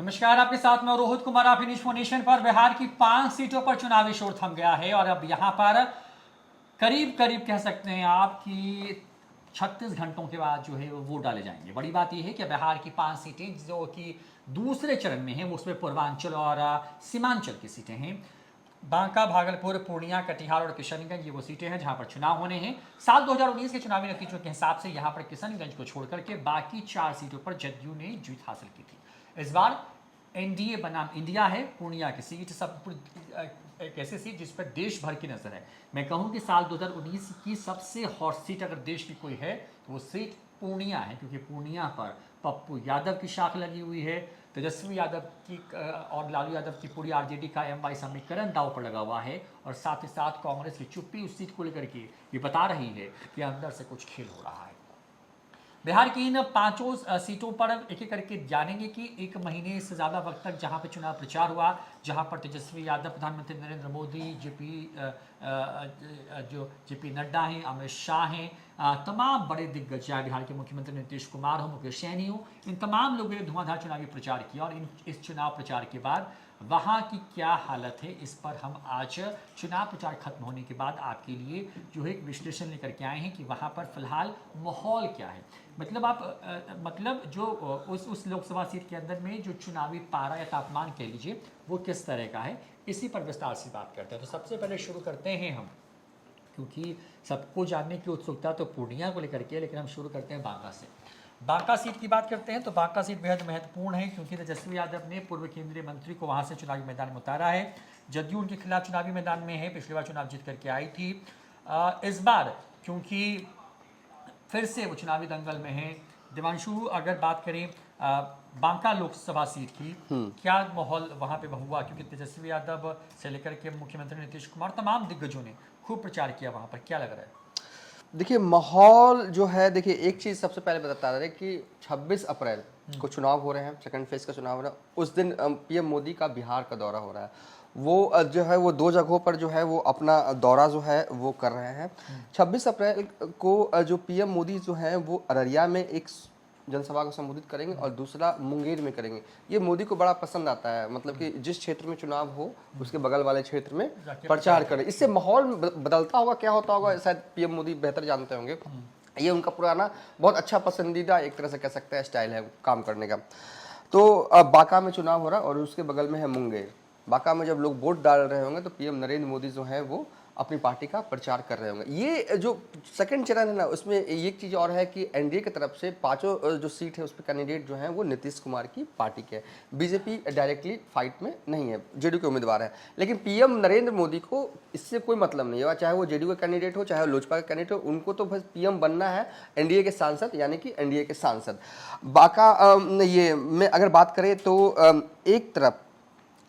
नमस्कार, आपके साथ में रोहित कुमार। आप न्यूज नेशन पर बिहार की 5 सीटों पर चुनावी शोर थम गया है और अब यहां पर करीब करीब कह सकते हैं आप कि 36 घंटों के बाद जो है वो वोट डाले जाएंगे। बड़ी बात यह है कि बिहार की 5 सीटें जो कि दूसरे चरण में हैं, वो उसमें पूर्वांचल और सीमांचल की सीटें हैं। बांका, भागलपुर, पूर्णिया, कटिहार और किशनगंज ये वो सीटें हैं जहां पर चुनाव होने हैं। साल 2019 के चुनावी नतीजों के हिसाब से यहां पर किशनगंज को छोड़कर के बाकी 4 सीटों पर जदयू ने जीत हासिल की थी। इस बार एनडीए बनाम इंडिया है। पूर्णिया की सीट सब एक ऐसी सीट जिस पर देश भर की नजर है। मैं कहूं कि साल 2019 की सबसे हॉट सीट अगर देश की कोई है तो वो सीट पूर्णिया है, क्योंकि पूर्णिया पर पप्पू यादव की शाख लगी हुई है। तेजस्वी यादव की और लालू यादव की पूरी आरजेडी का एमवाई समीकरण दांव पर लगा हुआ है और साथ ही साथ कांग्रेस की चुप्पी उस सीट को लेकर के ये बता रही है कि अंदर से कुछ खेल हो रहा है। बिहार की इन 5 सीटों पर एक एक करके जानेंगे कि 1 महीने से ज़्यादा वक्त तक जहां पर चुनाव प्रचार हुआ, जहां पर तेजस्वी यादव, प्रधानमंत्री नरेंद्र मोदी, जेपी नड्डा हैं, अमित शाह हैं, तमाम बड़े दिग्गज, चाहे बिहार के मुख्यमंत्री नीतीश कुमार हो, मुकेश सैनी हो, इन तमाम लोगों ने धुआंधार चुनावी प्रचार किया। और इस चुनाव प्रचार के बाद वहाँ की क्या हालत है, इस पर हम आज चुनाव प्रचार खत्म होने के बाद आपके लिए जो है एक विश्लेषण लेकर के आए हैं कि वहाँ पर फिलहाल माहौल क्या है। मतलब जो उस लोकसभा सीट के अंदर में जो चुनावी पारा या तापमान कह लीजिए वो किस तरह का है, इसी पर विस्तार से बात करते हैं। तो सबसे पहले शुरू करते हैं हम, क्योंकि सबको जानने की उत्सुकता तो पूर्णिया को लेकर के, लेकिन हम शुरू करते हैं बांका से। बांका सीट की बात करते हैं तो बांका सीट बेहद महत्वपूर्ण है, क्योंकि तेजस्वी यादव ने पूर्व केंद्रीय मंत्री को वहां से चुनावी मैदान में उतारा है। जदयू उनके खिलाफ चुनावी मैदान में है, पिछली बार चुनाव जीत करके आई थी। इस बार क्योंकि फिर से वो चुनावी दंगल में है। देवांशु, अगर बात करें बांका लोकसभा सीट की, क्या माहौल वहां पे हुआ? क्योंकि तेजस्वी यादव से लेकर के मुख्यमंत्री नीतीश कुमार, तमाम दिग्गजों ने खूब प्रचार किया वहां पर, क्या लग रहा है? देखिए, माहौल जो है, देखिए एक चीज़ सबसे पहले बताता रहे कि 26 अप्रैल को चुनाव हो रहे हैं, सेकंड फेज का चुनाव हो रहा है। उस दिन पीएम मोदी का बिहार का दौरा हो रहा है। वो जो है वो 2 जगहों पर जो है वो अपना दौरा जो है वो कर रहे हैं। 26 अप्रैल को जो पीएम मोदी जो है वो अररिया में एक जनसभा को संबोधित करेंगे और दूसरा मुंगेर में करेंगे। ये मोदी को बड़ा पसंद आता है, मतलब कि जिस क्षेत्र में चुनाव हो उसके बगल वाले क्षेत्र में प्रचार करें। इससे माहौल बदलता होगा, क्या होता होगा शायद पीएम मोदी बेहतर जानते होंगे। ये उनका पुराना बहुत अच्छा पसंदीदा एक तरह से कह सकते हैं स्टाइल है काम करने का। तो अब बांका में चुनाव हो रहा है और उसके बगल में है मुंगेर। बांका में जब लोग वोट डाल रहे होंगे तो पीएम नरेंद्र मोदी जो है वो अपनी पार्टी का प्रचार कर रहे होंगे। ये जो सेकंड चरण है ना, उसमें एक चीज़ और है कि एनडीए की तरफ से 5 जो सीट है उस पर कैंडिडेट जो हैं वो नीतीश कुमार की पार्टी के हैं। बीजेपी डायरेक्टली फाइट में नहीं है, जेडीयू के उम्मीदवार है। लेकिन पीएम नरेंद्र मोदी को इससे कोई मतलब नहीं है, चाहे वो जेडीयू का कैंडिडेट हो, चाहे वो लोजपा का कैंडिडेट हो, उनको तो बस पीएम बनना है, एनडीए के सांसद, यानी कि एनडीए के सांसद। बांका ये में अगर बात करें तो एक तरफ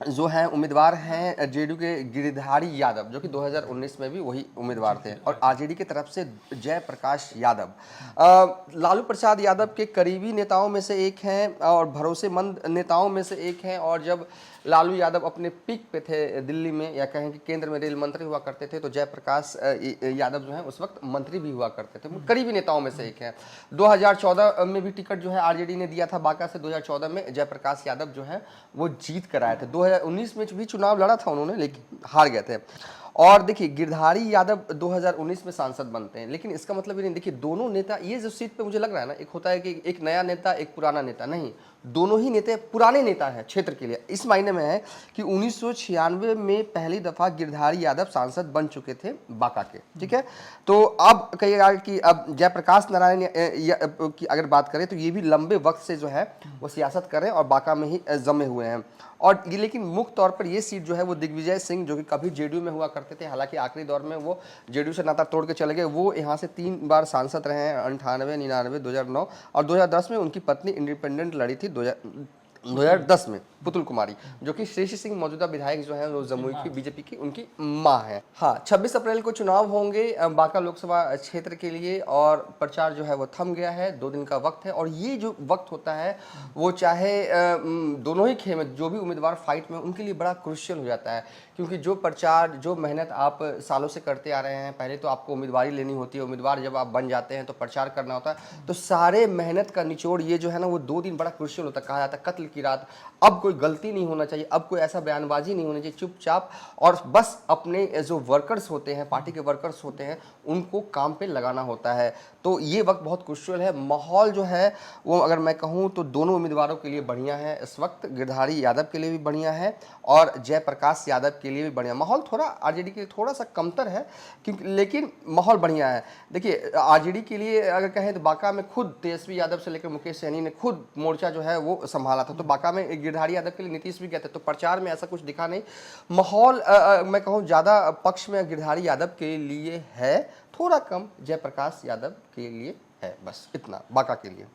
जो है उम्मीदवार हैं जेडीयू के गिरिधारी यादव, जो कि 2019 में भी वही उम्मीदवार थे, और आरजेडी की तरफ से जयप्रकाश यादव। लालू प्रसाद यादव के करीबी नेताओं में से एक हैं और भरोसेमंद नेताओं में से एक हैं। और जब लालू यादव अपने पीक पे थे दिल्ली में, या कहें कि केंद्र में रेल मंत्री हुआ करते थे, तो जयप्रकाश यादव जो है उस वक्त मंत्री भी हुआ करते थे। करीबी नेताओं में से एक है। 2014 में भी टिकट जो है आरजेडी ने दिया था बांका से। 2014 में जयप्रकाश यादव जो है वो जीत कर आए थे। 2019 में भी चुनाव लड़ा था उन्होंने, लेकिन हार गए थे। और देखिए, गिरधारी यादव 2019 में सांसद बनते हैं, लेकिन इसका मतलब ये नहीं, देखिए दोनों नेता, ये जो सीट पे मुझे लग रहा है ना, एक होता है कि एक नया नेता, एक पुराना नेता, नहीं, दोनों ही नेता पुराने नेता हैं क्षेत्र के लिए। इस मायने में है कि 1996 में पहली दफा गिरधारी यादव सांसद बन चुके थे बांका के, ठीक है। तो अब कहिएगा कि अब जयप्रकाश नारायण की अगर बात करें तो ये भी लंबे वक्त से जो है वो सियासत कर रहे हैं और बांका में ही जमे हुए हैं। और ये, लेकिन मुख्य तौर पर ये सीट जो है वो दिग्विजय सिंह, जो कि कभी जेडीयू में हुआ करते थे, हालांकि आखिरी दौर में वो जेडीयू से नाता तोड़ के चले गए, वो यहाँ से 3 बार सांसद रहे हैं, 98, 99, 2009 और 2010 में उनकी पत्नी इंडिपेंडेंट लड़ी थी 2010 में, पुतुल कुमारी, जो कि श्रेष्ठ सिंह मौजूदा विधायक जो है वो जमुई की बीजेपी की उनकी मां है। हाँ, 26 अप्रैल को चुनाव होंगे बांका लोकसभा क्षेत्र के लिए और प्रचार जो है वो थम गया है। 2 दिन का वक्त है और ये जो वक्त होता है वो चाहे दोनों ही खेमे जो भी उम्मीदवार फाइट में, उनके लिए बड़ा क्रुशियल हो जाता है, क्योंकि जो प्रचार, जो मेहनत आप सालों से करते आ रहे हैं, पहले तो आपको उम्मीदवारी लेनी होती है, उम्मीदवार जब आप बन जाते हैं तो प्रचार करना होता है, तो सारे मेहनत का निचोड़ ये जो है ना वो 2 दिन बड़ा क्रुशियल होता है। कहा जाता है कत्ल की रात, अब कोई गलती नहीं होना चाहिए, अब कोई ऐसा बयानबाजी नहीं होनी चाहिए, चुपचाप और बस अपने जो वर्कर्स होते हैं, पार्टी के वर्कर्स होते हैं, उनको काम पे लगाना होता है। तो ये वक्त बहुत क्रुशियल है। माहौल जो है वो अगर मैं कहूँ तो दोनों उम्मीदवारों के लिए बढ़िया है इस वक्त, गिरधारी यादव के लिए भी बढ़िया है और जयप्रकाश यादव के लिए भी बढ़िया। माहौल थोड़ा आरजेडी के लिए थोड़ा सा कमतर है, क्योंकि लेकिन माहौल बढ़िया है। देखिए आरजेडी के लिए अगर कहें तो बांका में खुद तेजस्वी यादव से लेकर मुकेश सहनी ने खुद मोर्चा जो है वो संभाला था, तो बांका में गिरधारी यादव के लिए नीतीश भी गए थे, तो प्रचार में ऐसा कुछ दिखा नहीं। माहौल मैं कहूँ ज़्यादा पक्ष में गिरधारी यादव के लिए है, थोड़ा कम जयप्रकाश यादव के लिए है, बस इतना बांका के लिए।